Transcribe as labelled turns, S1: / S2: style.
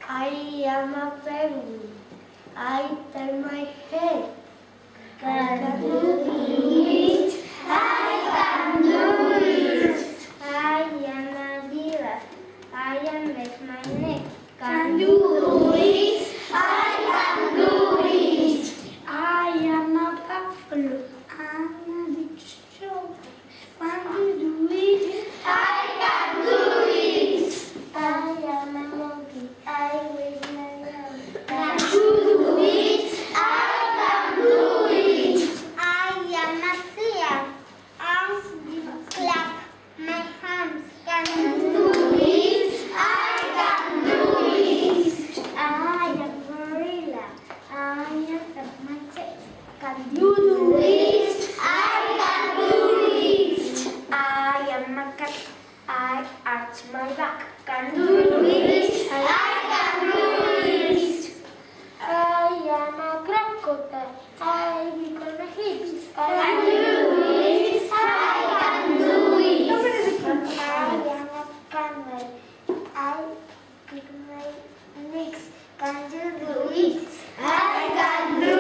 S1: I am a penguin. I turn my head. Can you do it? I can do it. I am a giraffe. I am make my neck. Can you do it? I can do it. I am a buffalo. I'm a big show. Can you do it? I can do it. I am a monkey. I wave my arm. Can you do it? I can do it. I am a seal. Arms clap my hands. Can you do it? I can do it. I am gorilla. I am at my chest. Can you do it? I can do it. I am a cat. I arch my back. Can you do it? I can do it. I am a crocodile. I become a hips. Can you do it? I can do it. I am a camel. I pick my legs. Can you do it? I can do